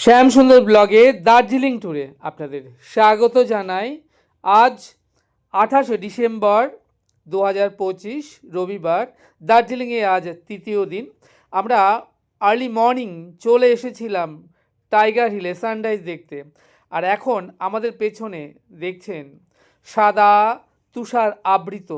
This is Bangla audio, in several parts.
শ্যাম সুন্দর ব্লগে দার্জিলিং ট্যুরে আপনাদের স্বাগত জানাই। আজ 28শে ডিসেম্বর 2025 রবিবার। দার্জিলিংয়ে আজ তৃতীয় দিন। আমরা আর্লি মর্নিং চলে এসেছিলাম টাইগার হিলে সানরাইজ দেখতে। আর এখন আমাদের পেছনে দেখছেন সাদা তুষার আবৃত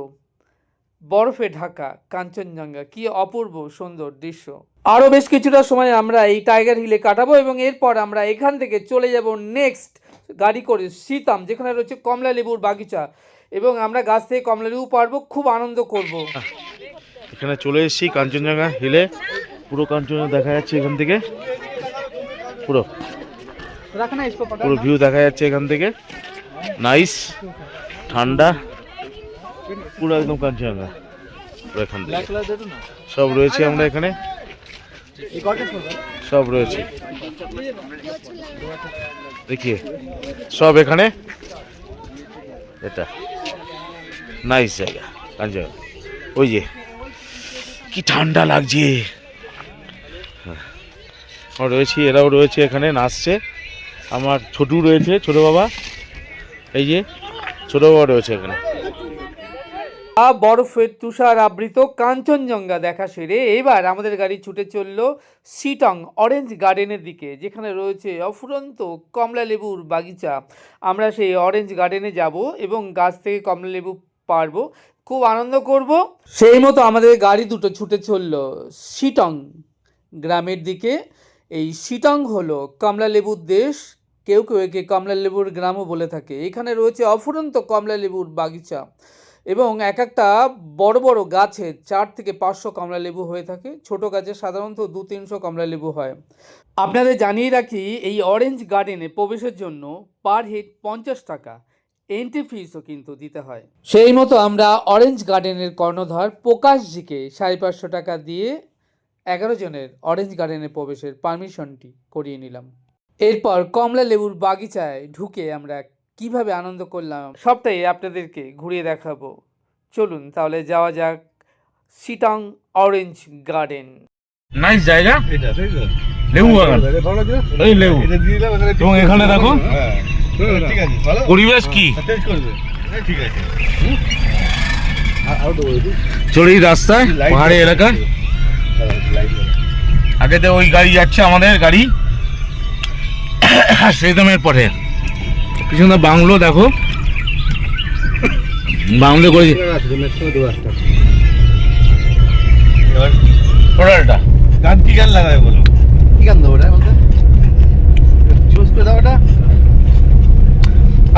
বরফে ঢাকা কাঞ্চনজঙ্ঘা। কি অপূর্ব সুন্দর দৃশ্য। আরও বেশ কিছুটা সময় আমরা এই টাইগার হিলে কাটাবো এবং এরপর আমরা এখান থেকে চলে যাব নেক্সট গাড়ি করে সীতাম, যেখানে রয়েছে কমলা লেবুর বাগিচা, এবং আমরা গাছ থেকে কমলা লেবু পারবো, খুব আনন্দ করব। এখানে চলে এসেছি কাঞ্চনজঙ্ঘা হিলে। পুরো কাঞ্চনজঙ্ঘা দেখা যাচ্ছে এখান থেকে, পুরো পুরো ভিউ দেখা যাচ্ছে এখান থেকে। নাইস, ঠান্ডা, পুরো একদম কাঞ্চনজঙ্ঘা এখান থেকে সব রয়েছে। আমরা এখানে সব রয়েছে, দেখিয়ে সব এখানে। এটা নাইস জায়গা কাঞ্চনজঙ্ঘা। ওই যে কি ঠান্ডা লাগছে। রয়েছি, এরাও রয়েছে এখানে নাচছে। আমার ছোটু রয়েছে, ছোট বাবা, এই যে ছোট বাবা রয়েছে এখানে। বরফের তুষার আবৃত কাঞ্চনজঙ্ঘা দেখা সেরে এবার আমাদের গাড়ি ছুটে চলল শিটং অরেঞ্জ গার্ডেনের দিকে, যেখানে রয়েছে অফুরন্ত কমলা লেবুর বাগিচা। আমরা সেই অরেঞ্জ গার্ডেনে যাব এবং গাছ থেকে কমলা লেবু পারবো, খুব আনন্দ করব। সেই মতো আমাদের গাড়ি দুটো ছুটে চলল শিটং গ্রামের দিকে। এই শিটং হলো কমলা লেবুর দেশ, কেউ কেউ একে কমলা লেবুর গ্রামও বলে থাকে। এখানে রয়েছে অফুরন্ত কমলা লেবুর বাগিচা এবং এক একটা বড় বড় গাছে 4 থেকে 500 কমলা লেবু হয়ে থাকে। ছোট গাছে সাধারণত 200-300 কমলা লেবু হয়। আপনাদের জানিয়ে রাখি, এই অরেঞ্জ গার্ডেনে প্রবেশের জন্য পার হেড 50 টাকা, এন্ট্রি ফিসও কিন্তু দিতে হয়। সেই মতো আমরা অরেঞ্জ গার্ডেনের কর্ণধার প্রকাশজিকে 550 টাকা দিয়ে 11 জনের অরেঞ্জ গার্ডেনে প্রবেশের পারমিশনটি করিয়ে নিলাম। এরপর কমলা লেবুর বাগিচায় ঢুকে আমরা কিভাবে আনন্দ করলাম সবটাই আপনাদেরকে ঘুরিয়ে দেখাবো। চলুন তাহলে যাওয়া যাক শিটং অরেঞ্জ গার্ডেন। নাইস জায়গা, লেবু বাগান, এই লেবু। এবং এখানে দেখো পরিবেশ কি, চড়ি রাস্তায় পাহাড়ি এলাকায়। আগে তো ওই গাড়ি যাচ্ছে, আমাদের গাড়ি সেদামের পরে। পিছনে বাংলো দেখো, বাংলো করে টোটালটা। গান কি গান লাগায় বলো, কি গান দেবো ওটা বলতে চুজ করে দাও। ওটা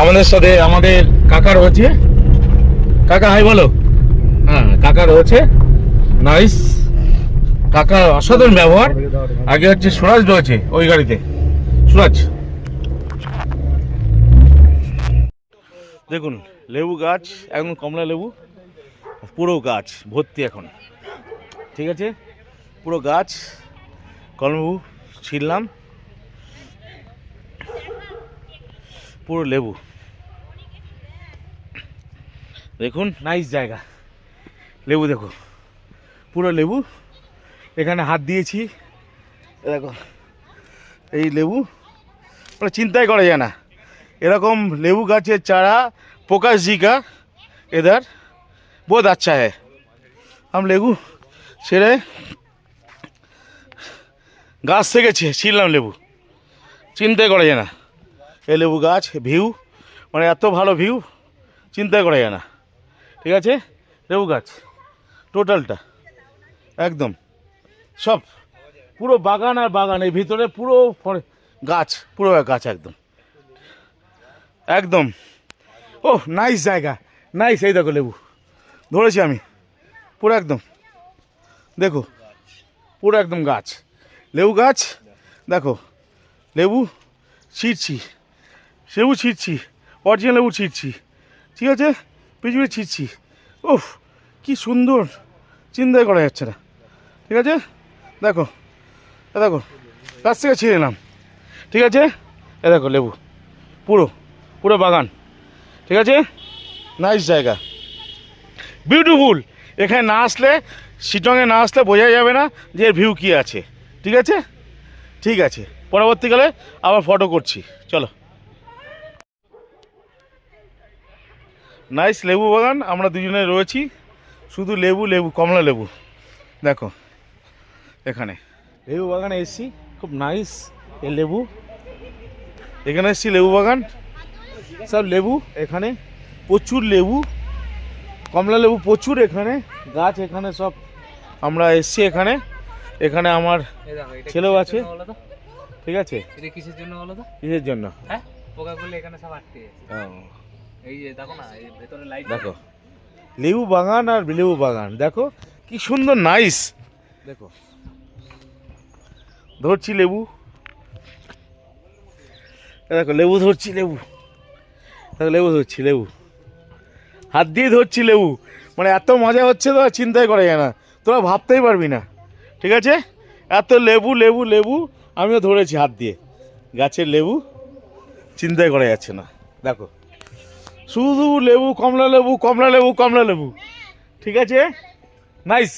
আমাদের সাথে আমাদের কাকা রয়েছে। কাকা হাই বলো। হ্যাঁ, কাকা রয়েছে। নাইস, কাকা অসাধারণ ব্যবহার। আগে হচ্ছে সুরাজ রয়েছে ওই গাড়িতে, সুরাজ। দেখুন লেবু গাছ, একদম কমলা লেবু, পুরো গাছ ভর্তি এখন। ঠিক আছে, পুরো গাছ কমলা লেবু ছিললাম, পুরো লেবু। দেখুন নাইস জায়গা, লেবু দেখো, পুরো লেবু। এখানে হাত দিয়েছি, দেখো এই লেবু, মানে চিন্তাই করা যায় না। এরকম লেবু গাছের চারা प्रकाश जी का इधर बहुत अच्छा है। हम লেবু ছেড়ে গাছ থেকে ছিললাম লেবু, চিন্তাই করা যায় না। এই লেবু গাছ ভিউ, মানে এত ভালো ভিউ, চিন্তাই করা যায় না। ঠিক আছে, লেবু গাছ টোটালটা একদম সব পুরো বাগান আর বাগান, এই ভিতরে পুরো গাছ, পুরো গাছ একদম একদম। ও নাইস জায়গা, নাইস। এই দেখো লেবু ধরেছি আমি, পুরো একদম দেখো, পুরো একদম গাছ, লেবু গাছ। দেখো লেবু ছিঁড়ছি, লেবু ছিঁড়ছি, অরিজিনাল লেবু ছিঁড়ছি। ঠিক আছে, পিছু ছিঁড়ছি। ওহ কি সুন্দর, চিন্তাই করা যাচ্ছে না। ঠিক আছে, দেখো এ দেখো গাছ থেকে ছিঁড়ে নিলাম। ঠিক আছে, এ দেখো লেবু, পুরো পুরো বাগান। ঠিক আছে, নাইস জায়গা, বিউটিফুল। এখানে না আসলে, শিটংয়ে না আসলে বোঝা যাবে না যে এর ভিউ কী আছে। ঠিক আছে, ঠিক আছে। পরবর্তীকালে আবার ফটো করছি। চলো। নাইস লেবু বাগান, আমরা দুজনে রয়েছি, শুধু লেবু লেবু, কমলা লেবু। দেখো এখানে লেবু বাগানে এসছি, খুব নাইস এই লেবু। এখানে এসছি লেবু বাগান, সব লেবু, এখানে প্রচুর লেবু, কমলা লেবু প্রচুর এখানে গাছ। এখানে সব আমরা এসছি এখানে। এখানে আমার ছেলেও আছে, ঠিক আছে। এটা কিসের জন্য বলো তো? কিসের জন্য? হ্যাঁ, পোকাগুলো এখানে সব আটকে গেছে। এই যে দেখো না, এই ভেতরে লাইট দেখো লেবু বাগান আর লেবু বাগান, দেখো কি সুন্দর নাইস। দেখো ধরছি লেবু, দেখো লেবু ধরছি, লেবু দেখো, লেবু ধরছি, লেবু হাত দিয়ে ধরছি লেবু, মানে এত মজা হচ্ছে তো চিন্তাই করা যায় না, তোরা ভাবতেই পারবি না, ঠিক আছে। এত লেবু লেবু লেবু আমিও ধরেছি হাত দিয়ে, গাছের লেবু, চিন্তাই করা যাচ্ছে না। দেখো শুধু লেবু, কমলা লেবু, কমলা লেবু, কমলা লেবু, ঠিক আছে, নাইস।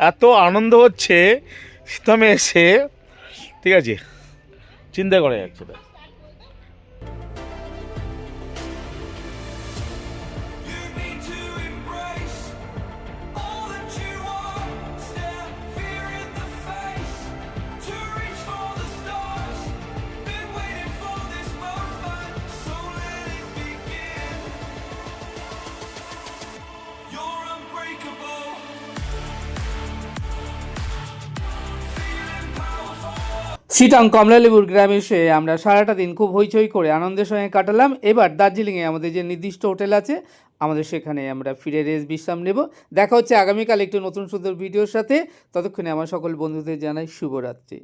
এত আনন্দ হচ্ছে শীতমে এসে, ঠিক আছে, চিন্তা করা যাচ্ছে না। You need to embrace all that you are. Stare fear in the face to reach for the stars. Been waiting for this moment, so let it begin. You're unbreakable. Feeling powerful. Sittong কমলালেবুর গ্রামে এসে আমরা সারাটা দিন খুব হইচই করে আনন্দের সঙ্গে কাটালাম। এবার দার্জিলিংয়ে আমাদের যে নির্দিষ্ট হোটেল আছে, আমাদের সেখানে আমরা ফিরে রেস্ট বিশ্রাম নেব। দেখা হচ্ছে আগামীকাল একটু নতুন সুন্দর ভিডিওর সাথে। ততক্ষণে আমার সকল বন্ধুদের জানাই শুভরাত্রি।